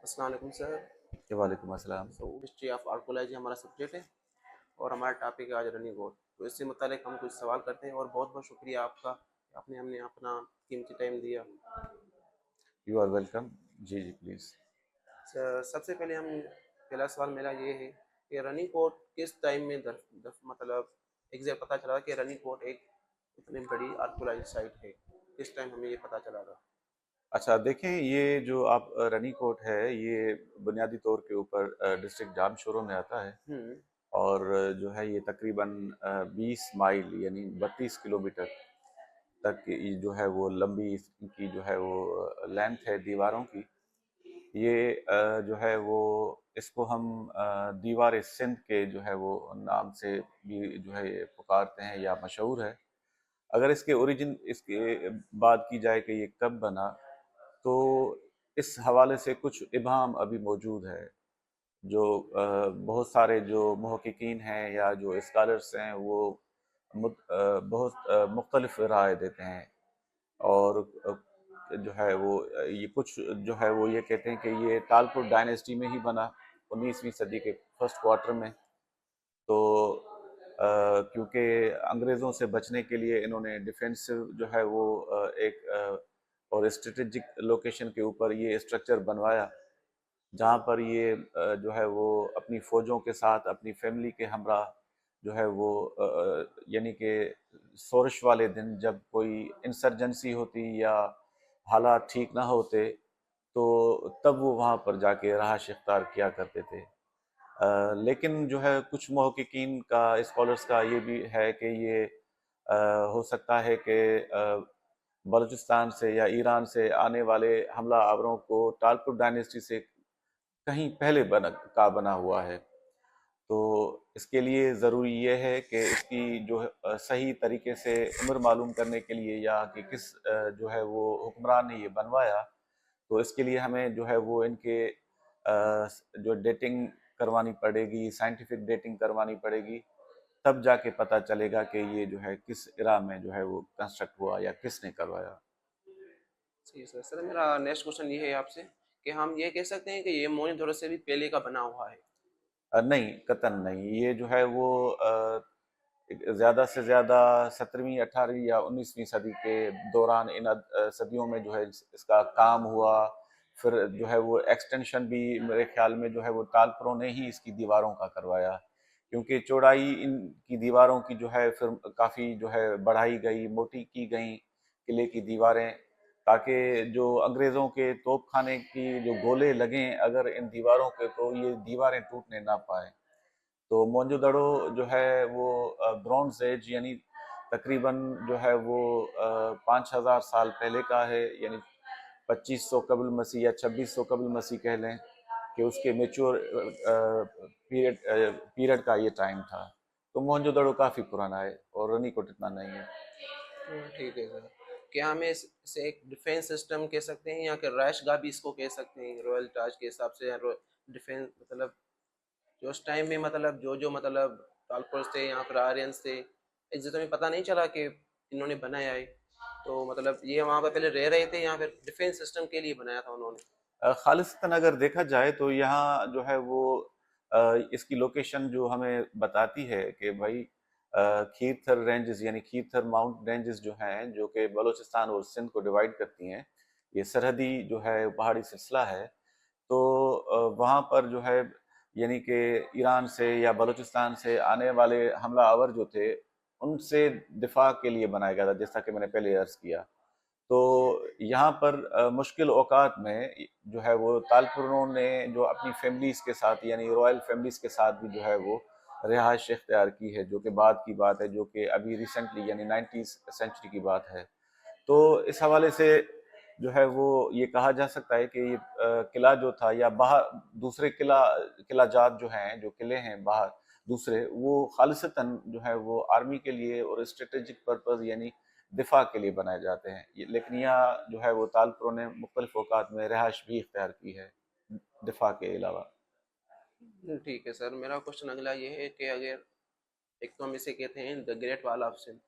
السلام علیکم سر. وعلیکم السلام. ہسٹری آف آرکولوجی ہمارا سبجیکٹ ہے اور ہمارا ٹاپک ہے آج رننگ وار. تو اس سے متعلق ہم کچھ سوال کرتے ہیں اور بہت بہت شکریہ آپ کا کہ آپ نے ہم نے اپنا قیمتی ٹائم دیا. You are welcome. جی جی پلیز. سب سے پہلے پہلا سوال میرا یہ ہے کہ رننگ کوٹ کس ٹائم میں مطلب ایگزیکٹ پتہ چلا کہ رننگ کوٹ ایک اتنی بڑی آرکولوجی سائٹ ہے؟ کس ٹائم ہمیں یہ پتہ چلا تھا؟ اچھا دیکھیں، یہ جو آپ رنی کوٹ ہے یہ بنیادی طور کے اوپر ڈسٹرکٹ جام شورو میں آتا ہے، اور جو ہے یہ تقریباً 20 مائل یعنی 32 کلومیٹر تک یہ جو ہے وہ لمبی کی جو ہے وہ لینتھ ہے دیواروں کی. یہ جو ہے وہ اس کو ہم دیوار سندھ کے جو ہے وہ نام سے بھی جو ہے پکارتے ہیں یا مشہور ہے. اگر اس کے اوریجن اس کے بات کی جائے کہ یہ کب بنا، تو اس حوالے سے کچھ ابہام ابھی موجود ہے، جو بہت سارے جو محققین ہیں یا جو اسکالرس ہیں وہ بہت مختلف رائے دیتے ہیں. اور جو ہے وہ یہ کچھ جو ہے وہ یہ کہتے ہیں کہ یہ تالپور ڈائنیسٹی میں ہی بنا 19ویں صدی کے فرسٹ کوارٹر میں. تو کیونکہ انگریزوں سے بچنے کے لیے انہوں نے ڈیفینسو جو ہے وہ ایک اور اسٹریٹجک لوکیشن کے اوپر یہ اسٹرکچر بنوایا، جہاں پر یہ جو ہے وہ اپنی فوجوں کے ساتھ اپنی فیملی کے ہمراہ جو ہے وہ یعنی کہ سورش والے دن جب کوئی انسرجنسی ہوتی یا حالات ٹھیک نہ ہوتے تو تب وہ وہاں پر جا کے رہائش اختیار کیا کرتے تھے. لیکن جو ہے کچھ محققین کا اسکالرس کا یہ بھی ہے کہ یہ ہو سکتا ہے کہ بلوچستان سے یا ایران سے آنے والے حملہ آوروں کو تالپور ڈائنیسٹی سے کہیں پہلے بنا ہوا ہے. تو اس کے لیے ضروری یہ ہے کہ اس کی جو صحیح طریقے سے عمر معلوم کرنے کے لیے یا کہ کس جو ہے وہ حکمران نے یہ بنوایا، تو اس کے لیے ہمیں جو ہے وہ ان کے جو ڈیٹنگ کروانی پڑے گی، سائنٹیفک ڈیٹنگ کروانی پڑے گی، تب جا کے پتہ چلے گا کہ یہ جو ہے کس ایرا میں جو ہے وہ کنسٹرکٹ ہوا یا کس نے کروایا. جی سر. سر میرا نیکسٹ کوشچن یہ ہے آپ سے کہ ہم یہ کہہ سکتے ہیں کہ یہ مونی دور سے بھی پہلے کا بنا ہوا ہے؟ نہیں، قطعاً نہیں. یہ جو ہے وہ زیادہ سے زیادہ 17ویں 18ویں یا 19ویں صدی کے دوران ان صدیوں میں جو ہے اس کا کام ہوا. پھر جو ہے وہ ایکسٹینشن بھی میرے خیال میں جو ہے وہ تالپوروں نے ہی اس کی دیواروں کا کروایا، کیونکہ چوڑائی ان کی دیواروں کی جو ہے پھر کافی جو ہے بڑھائی گئی، موٹی کی گئیں قلعے کی دیواریں، تاکہ جو انگریزوں کے توپ خانے کی جو گولے لگیں اگر ان دیواروں کے تو یہ دیواریں ٹوٹنے نہ پائیں. تو موہنجو دڑو جو ہے وہ برونز ایج یعنی تقریباً جو ہے وہ 5000 سال پہلے کا ہے، یعنی 2500 قبل مسیح یا 2600 قبل مسیح کہہ لیں کہ اس کے میچور پیریڈ کا یہ ٹائم تھا. تو موہنجو دڑو کافی پرانا ہے اور رنی کوٹ اتنا نہیں ہے. ٹھیک ہے سر. کیا ہمیں اسے ایک ڈیفینس سسٹم کہہ سکتے ہیں یا کہ رائش گاہ بھی اس کو کہہ سکتے ہیں رویل تاج کے حساب سے؟ ڈیفینس مطلب جو اس ٹائم میں مطلب جو مطلب تالپورس تھے یا پھر آرینس تھے، ایک میں پتہ نہیں چلا کہ انہوں نے بنایا ہے، تو مطلب یہ وہاں پہ پہلے رہ رہے تھے یا پھر ڈیفینس سسٹم کے لیے بنایا تھا انہوں نے؟ خالصتاً اگر دیکھا جائے تو یہاں جو ہے وہ اس کی لوکیشن جو ہمیں بتاتی ہے کہ بھائی کھیر تھر رینجز یعنی کھیر تھر ماؤنٹ رینجز جو ہیں جو کہ بلوچستان اور سندھ کو ڈیوائیڈ کرتی ہیں، یہ سرحدی جو ہے پہاڑی سلسلہ ہے. تو وہاں پر جو ہے یعنی کہ ایران سے یا بلوچستان سے آنے والے حملہ آور جو تھے ان سے دفاع کے لیے بنایا گیا تھا، جیسا کہ میں نے پہلے عرض کیا. تو یہاں پر مشکل اوقات میں جو ہے وہ تالپوروں نے جو اپنی فیملیز کے ساتھ یعنی رائل فیملیز کے ساتھ بھی جو ہے وہ رہائش اختیار کی ہے، جو کہ بعد کی بات ہے، جو کہ ابھی ریسنٹلی یعنی 90s سینچری کی بات ہے. تو اس حوالے سے جو ہے وہ یہ کہا جا سکتا ہے کہ یہ قلعہ جو تھا یا باہر دوسرے قلعہ جات جو ہیں، جو قلعے ہیں باہر دوسرے، وہ خالصتاً جو ہے وہ آرمی کے لیے اور اسٹریٹجک پرپز یعنی دفاع کے لیے بنائے جاتے ہیں. لیکن یہاں جو ہے وہ تالپوروں نے مختلف اوقات میں رہائش بھی اختیار کی ہے دفاع کے علاوہ. ٹھیک ہے سر. میرا کوشچن اگلا یہ ہے کہ اگر ایک تو ہم اسے کہتے ہیں دا گریٹ وال آف سندھ،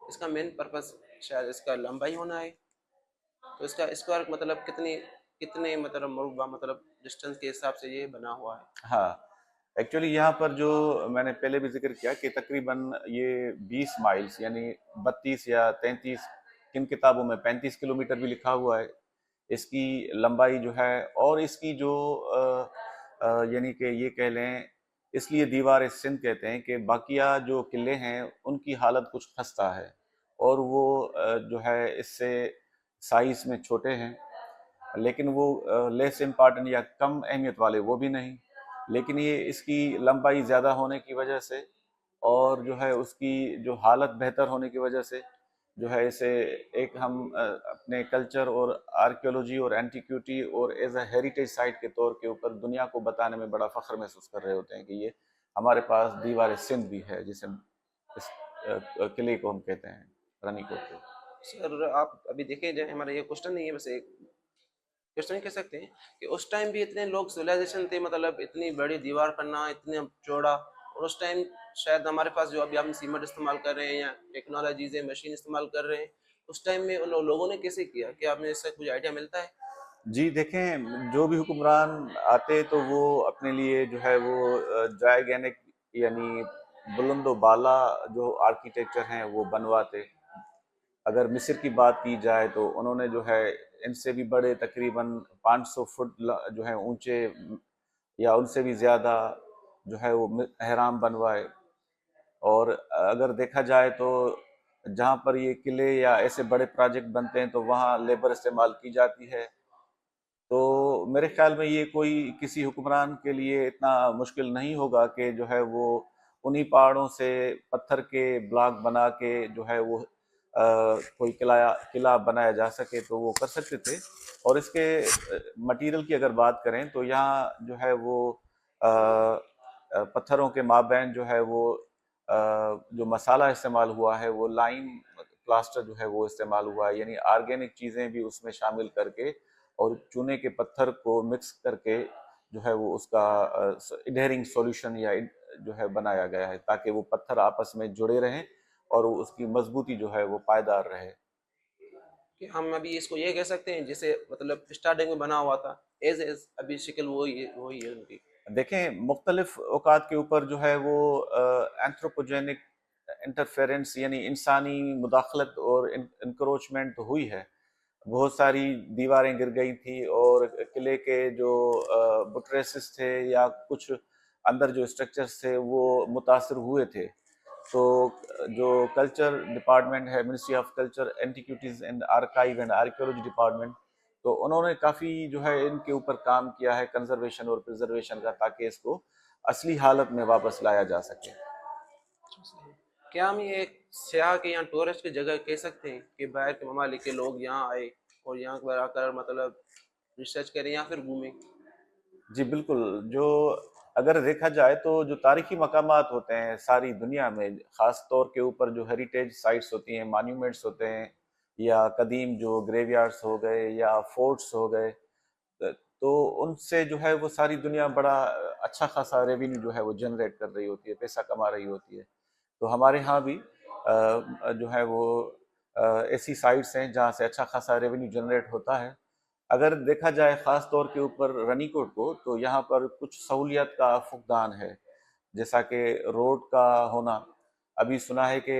اس کا مین پرپس شاید اس کا لمبائی ہونا ہے، تو اس کا اسکوائر مطلب کتنی کتنے مطلب مربع مطلب ڈسٹینس کے حساب سے یہ بنا ہوا ہے؟ ہاں ایکچولی یہاں پر جو میں نے پہلے بھی ذکر کیا کہ تقریباً یہ 20 مائلز یعنی 32 یا 33، کن کتابوں میں 35 کلومیٹر بھی لکھا ہوا ہے اس کی لمبائی جو ہے، اور اس کی جو یعنی کہ یہ کہہ لیں اس لیے دیوار سندھ کہتے ہیں کہ باقیہ جو قلعے ہیں ان کی حالت کچھ خستہ ہے، اور وہ جو ہے اس سے سائز میں چھوٹے ہیں، لیکن وہ لیس امپارٹنٹ یا کم اہمیت والے وہ بھی نہیں، لیکن یہ اس کی لمبائی زیادہ ہونے کی وجہ سے اور جو ہے اس کی جو حالت بہتر ہونے کی وجہ سے جو ہے اسے ایک ہم اپنے کلچر اور آرکیولوجی اور اینٹیکیوٹی اور ایز اے ہیریٹیج سائٹ کے طور کے اوپر دنیا کو بتانے میں بڑا فخر محسوس کر رہے ہوتے ہیں کہ یہ ہمارے پاس دیوار سندھ بھی ہے، جسے اس قلعے کو ہم کہتے ہیں، رانی کوٹ کو۔ سر آپ ابھی دیکھیں جائے ہمارا یہ کوشچن نہیں ہے، بس ایک کوشچن کہہ سکتے ہیں کہ اس ٹائم بھی اتنے لوگ سویلائزیشن تھے، مطلب اتنی بڑی دیوار کرنا اتنا چوڑا، اور اس ٹائم شاید ہمارے پاس جو ابھی ہم سیمنٹ استعمال کر رہے ہیں یا ٹیکنالوجیز مشین استعمال کر رہے ہیں، اس ٹائم میں ان لوگوں نے کیسے کیا؟ کیا آپ نے اس سے کچھ آئیڈیا ملتا ہے؟ جی دیکھیں، جو بھی حکمران آتے تو وہ اپنے لیے جو ہے وہ جائگینک یعنی بلند و بالا جو آرکیٹیکچر ہیں وہ بنواتے۔ اگر مصر کی بات کی جائے تو انہوں نے جو ہے ان سے بھی بڑے تقریباً 500 فٹ جو ہے اونچے یا ان سے بھی زیادہ جو ہے وہ احرام بنوائے، اور اگر دیکھا جائے تو جہاں پر یہ قلعے یا ایسے بڑے پروجیکٹ بنتے ہیں تو وہاں لیبر استعمال کی جاتی ہے، تو میرے خیال میں یہ کوئی کسی حکمران کے لیے اتنا مشکل نہیں ہوگا کہ جو ہے وہ انہی پہاڑوں سے پتھر کے بلاک بنا کے جو ہے وہ کوئی قلعہ بنایا جا سکے تو وہ کر سکتے تھے۔ اور اس کے مٹیریل کی اگر بات کریں تو یہاں جو ہے وہ پتھروں کے مابین جو ہے وہ جو مسالہ استعمال ہوا ہے وہ لائم پلاسٹر جو ہے وہ استعمال ہوا ہے، یعنی آرگینک چیزیں بھی اس میں شامل کر کے اور چونے کے پتھر کو مکس کر کے جو ہے وہ اس کا اڈہیرنگ سولوشن یا جو ہے بنایا گیا ہے تاکہ وہ پتھر آپس میں جڑے رہیں اور اس کی مضبوطی جو ہے وہ پائیدار رہے۔ کہ ہم ابھی اس کو یہ کہہ سکتے ہیں جیسے مطلب اسٹارٹنگ میں بنا ہوا تھا ایز ابھی شکل وہی ہے ان کی؟ دیکھیں مختلف اوقات کے اوپر جو ہے وہ اینتھروپوجینک انٹرفیرنس یعنی انسانی مداخلت اور انکروچمنٹ ہوئی ہے، بہت ساری دیواریں گر گئی تھی اور قلعے کے جو بٹریسز تھے یا کچھ اندر جو اسٹرکچرز تھے وہ متاثر ہوئے تھے، تو جو کلچر ڈپارٹمنٹ ہے، ministry of culture antiquities and archive and archaeology department, تو انہوں نے کافی جو ہے ان کے اوپر کام کیا ہے کنزرویشن اور پرزرویشن کا، تاکہ اس کو اصلی حالت میں واپس لایا جا سکے۔ کیا ہم یہ ایک سیاح کے یہاں ٹورسٹ کی جگہ کہہ سکتے ہیں کہ باہر کے ممالک کے لوگ یہاں آئے اور یہاں پر آ کر مطلب ریسرچ کریں یا پھر گھومیں؟ جی بالکل، جو اگر دیکھا جائے تو جو تاریخی مقامات ہوتے ہیں ساری دنیا میں، خاص طور کے اوپر جو ہیریٹیج سائٹس ہوتی ہیں، مانیومنٹس ہوتے ہیں، یا قدیم جو گریو یارڈس ہو گئے یا فورٹس ہو گئے، تو ان سے جو ہے وہ ساری دنیا بڑا اچھا خاصا ریونیو جو ہے وہ جنریٹ کر رہی ہوتی ہے، پیسہ کما رہی ہوتی ہے، تو ہمارے ہاں بھی جو ہے وہ ایسی سائٹس ہیں جہاں سے اچھا خاصا ریونیو جنریٹ ہوتا ہے۔ اگر دیکھا جائے خاص طور کے اوپر رنی کوٹ کو، تو یہاں پر کچھ سہولیات کا فقدان ہے، جیسا کہ روڈ کا ہونا، ابھی سنا ہے کہ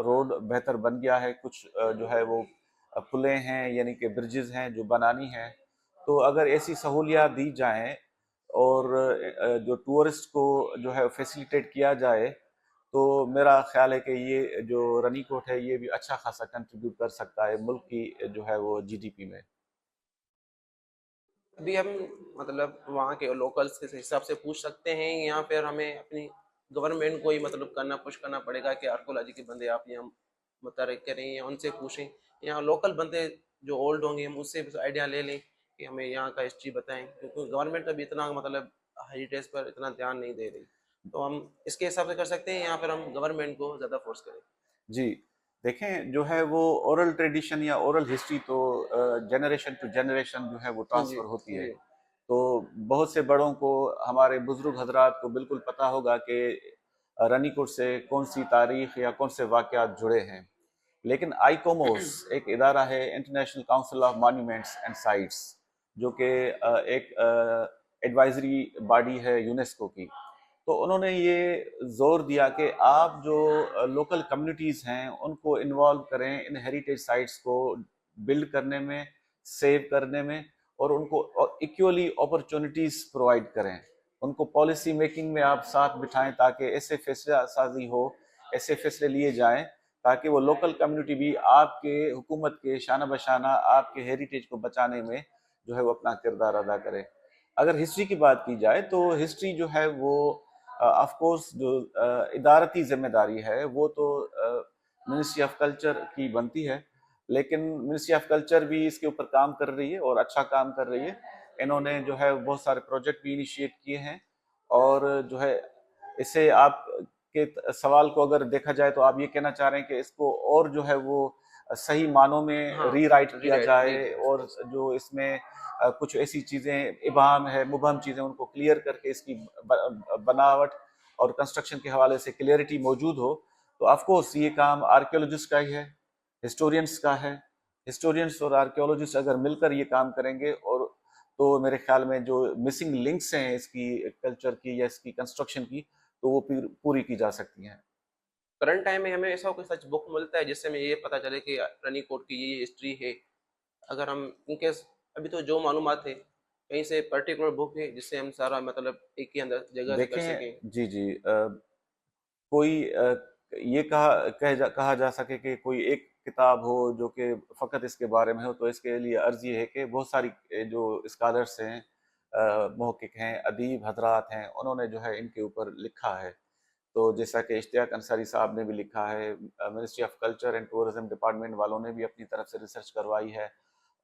روڈ بہتر بن گیا ہے، کچھ جو ہے وہ پلیں ہیں یعنی کہ برجز ہیں جو بنانی ہیں، تو اگر ایسی سہولیات دی جائیں اور جو ٹورسٹ کو جو ہے فیسیلیٹیٹ کیا جائے تو میرا خیال ہے کہ یہ جو رنی کوٹ ہے یہ بھی اچھا خاصا کنٹریبیوٹ کر سکتا ہے ملک کی جو ہے وہ جی ڈی پی میں۔ ابھی ہم مطلب وہاں کے لوکلس کے حساب سے پوچھ سکتے ہیں یا پھر ہمیں اپنی گورنمنٹ کو ہی مطلب پوش کرنا پڑے گا کہ آرکولوجی کے بندے آپ یہاں متحرک کریں یا ان سے پوچھیں، یہاں لوکل بندے جو اولڈ ہوں گے ہم اس سے آئیڈیا لے لیں کہ ہمیں یہاں کا ہسٹری بتائیں، کیونکہ گورنمنٹ ابھی اتنا مطلب ہیریٹیج پر اتنا دھیان نہیں دے رہی، تو ہم اس کے حساب سے کر سکتے ہیں یا پھر ہم گورنمنٹ کو زیادہ فورس کریں؟ جی دیکھیں، جو ہے وہ اورل ٹریڈیشن یا اورل ہسٹری تو جنریشن ٹو جنریشن جو ہے وہ جی ٹرانسفر ہوتی ہے، جی تو بہت سے بڑوں کو، ہمارے بزرگ حضرات کو بالکل پتہ ہوگا کہ رنی کوٹ سے کون سی تاریخ یا کون سے واقعات جڑے ہیں، لیکن آئی کوموس ایک ادارہ ہے، international council of monuments and sites, جو کہ ایک ایڈوائزری باڈی ہے یونیسکو کی. تو انہوں نے یہ زور دیا کہ آپ جو لوکل کمیونٹیز ہیں ان کو انوالو کریں ان ہیریٹیج سائٹس کو بلڈ کرنے میں، سیو کرنے میں، اور ان کو ایکولی اپرچونٹیز پرووائڈ کریں. ان کو پالیسی میکنگ میں آپ ساتھ بٹھائیں تاکہ ایسے فیصلہ سازی ہو، ایسے فیصلے لیے جائیں تاکہ وہ لوکل کمیونٹی بھی آپ کے حکومت کے شانہ بشانہ آپ کے ہیریٹیج کو بچانے میں جو ہے وہ اپنا کردار ادا کرے. اگر ہسٹری کی بات کی جائے تو ہسٹری جو ہے وہ آف کورس جو ادارتی ذمہ داری ہے وہ تو منسٹری آف کلچر کی بنتی ہے، لیکن منسٹری آف کلچر بھی اس کے اوپر کام کر رہی ہے اور اچھا کام کر رہی ہے. انہوں نے جو ہے بہت سارے پروجیکٹ بھی انیشیٹ کیے ہیں، اور جو ہے اسے آپ کے سوال کو اگر دیکھا جائے تو آپ یہ کہنا چاہ رہے ہیں کہ اس کو اور جو ہے وہ صحیح معنوں میں ہاں ری رائٹ ری کیا رائٹ جائے، جی جی اور جو اس میں کچھ ایسی چیزیں ابہام ہے، مبہم چیزیں، ان کو کلیئر کر کے اس کی بناوٹ اور کنسٹرکشن کے حوالے سے کلیئرٹی موجود ہو. تو آف کورس یہ کام آرکیولوجسٹ کا ہی ہے، ہسٹورینس کا ہے. ہسٹورینس اور آرکیولوجسٹ اگر مل کر یہ کام کریں گے اور تو میرے خیال میں جو مسنگ لنکس ہیں اس کی کلچر کی یا اس کی کنسٹرکشن کی تو وہ پوری کی جا سکتی ہیں. کرنٹ ٹائم میں ہمیں ایسا کوئی سچ بک ملتا ہے جس سے ہمیں یہ پتہ چلے کہ رانی کوٹ کی یہ ہسٹری ہے؟ اگر ہم ان کیس ابھی تو جو معلومات ہے کہیں سے پرٹیکولر بک ہے جس سے ہم سارا مطلب ایک ہی اندر جگہ سے کر دیکھیں سکیں؟ جی کوئی یہ کہا جا سکے کہ کوئی ایک کتاب ہو جو کہ فقط اس کے بارے میں ہو، تو اس کے لیے عرض یہ ہے کہ بہت ساری جو اسکالرس ہیں، محقق ہیں، ادیب حضرات ہیں، انہوں نے جو ہے ان کے اوپر لکھا ہے. تو جیسا کہ اشتیاق انصاری صاحب نے بھی لکھا ہے، ministry of culture and tourism department والوں نے بھی اپنی طرف سے ریسرچ کروائی ہے،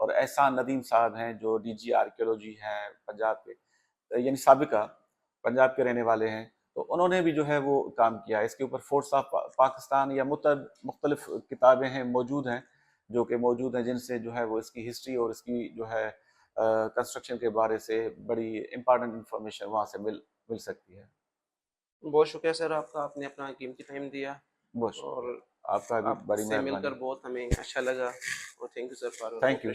اور احسان ندیم صاحب ہیں جو ڈی جی آرکیولوجی ہیں پنجاب کے، یعنی سابقہ پنجاب کے رہنے والے ہیں، تو انہوں نے بھی جو ہے وہ کام کیا ہے. اس کے اوپر فورس آف پاکستان یا مختلف کتابیں ہیں موجود ہیں جو کہ موجود ہیں، جن سے جو ہے وہ اس کی ہسٹری اور اس کی جو ہے کنسٹرکشن کے بارے سے بڑی امپارٹنٹ انفارمیشن وہاں سے مل سکتی ہے. بہت شکریہ سر آپ کا، آپ نے اپنا قیمتی ٹائم دیا، بہت شکریہ، اور آپ کا بھی آپ بڑی سے مل مہربانی. کر بہت ہمیں اچھا لگا، اور thank you sir for thank you.